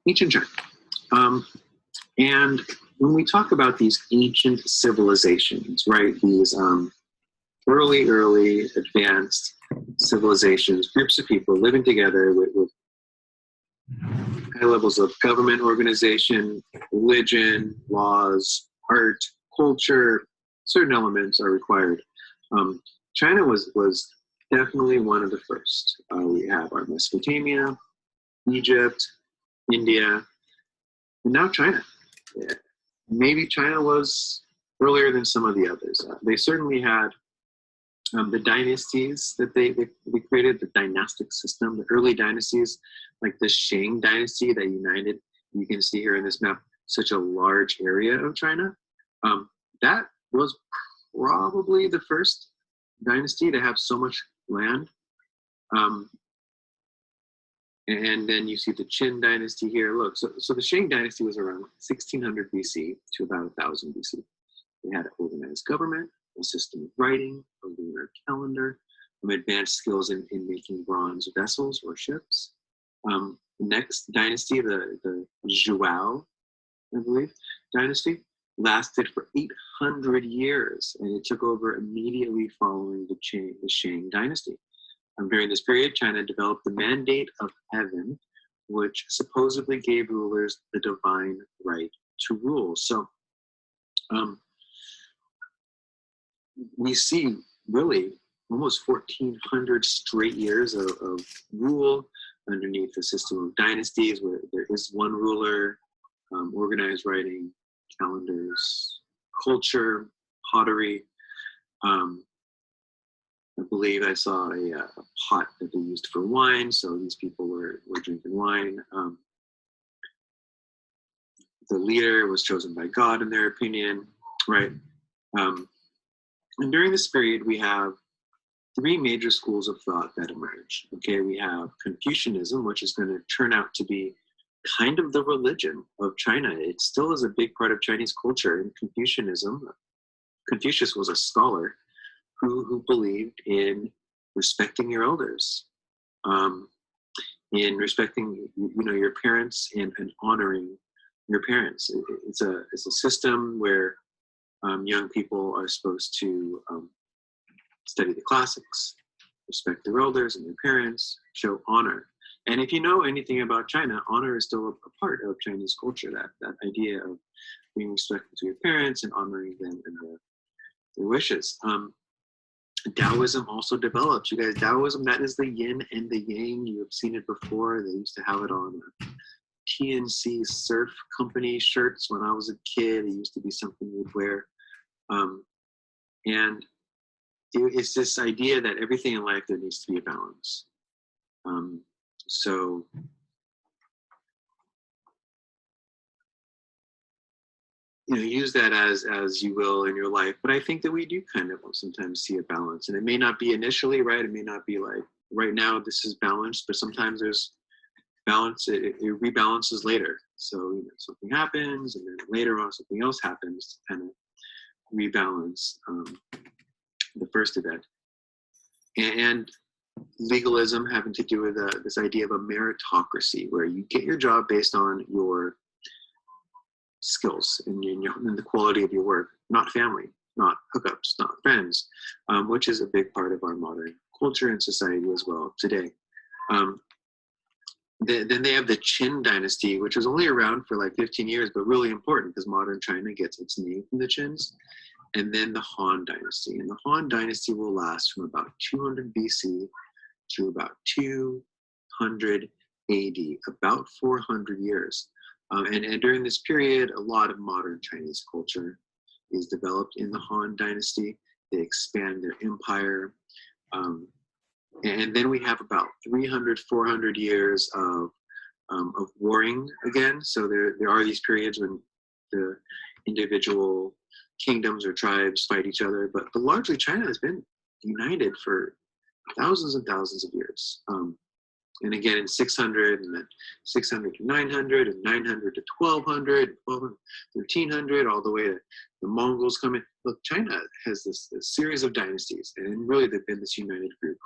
ancient China. And when we talk about these ancient civilizations, right, these early advanced civilizations, groups of people living together with high levels of government organization, religion, laws, art, culture, certain elements are required. China was definitely one of the first. We have our Mesopotamia, Egypt, India, and now China. Yeah. Maybe China was earlier than some of the others. They certainly had the dynasties that they created, the dynastic system, the early dynasties, like the Shang Dynasty that united, you can see here in this map, such a large area of China. That was probably the first dynasty to have so much land. And then you see the Qin Dynasty here. Look, so the Shang Dynasty was around 1600 BC to about 1000 BC. They had an organized government, a system of writing, a lunar calendar, advanced skills in making bronze vessels or ships. Next dynasty, the Zhuao, I believe, dynasty, lasted for 800 years, and it took over immediately following the Shang Dynasty. During this period, China developed the Mandate of Heaven, which supposedly gave rulers the divine right to rule. So we see really almost 1400 straight years of rule underneath the system of dynasties where there is one ruler, organized writing, calendars, culture, pottery. I believe I saw a pot that they used for wine, so these people were drinking wine. The leader was chosen by God in their opinion, right? And during this period, we have three major schools of thought that emerge. Okay, we have Confucianism, which is going to turn out to be kind of the religion of China. It still is a big part of Chinese culture. In Confucianism, Confucius was a scholar who believed in respecting your elders, in respecting your parents and honoring your parents. It's a system where young people are supposed to study the classics, respect their elders and their parents, show honor. And if you know anything about China, honor is still a part of Chinese culture, that idea of being respectful to your parents and honoring them and their wishes. Taoism also developed. You guys, Taoism, that is the yin and the yang. You have seen it before. They used to have it on TNC surf company shirts when I was a kid. It used to be something we'd wear. And it's this idea that everything in life, there needs to be a balance. So use that as you will in your life. But I think that we do kind of sometimes see a balance, and it may not be initially right. It may not be like right now this is balanced, but sometimes there's balance. It rebalances later. So something happens, and then later on something else happens to kind of rebalance the first event. And legalism having to do with this idea of a meritocracy, where you get your job based on your skills and the quality of your work, not family, not hookups, not friends, which is a big part of our modern culture and society as well today. Then they have the Qin Dynasty, which was only around for like 15 years, but really important because modern China gets its name from the Qins. And then the Han Dynasty. And the Han Dynasty will last from about 200 BC to about 200 AD, about 400 years. And during this period, a lot of modern Chinese culture is developed in the Han Dynasty. They expand their empire. And then we have about 300, 400 years of warring again. So there are these periods when the individual kingdoms or tribes fight each other, but largely China has been united for thousands and thousands of years. And again, in 600, and then 600 to 900, and 900 to 1200, 1300, all the way to the Mongols coming. Look, China has this series of dynasties, and really they've been this united group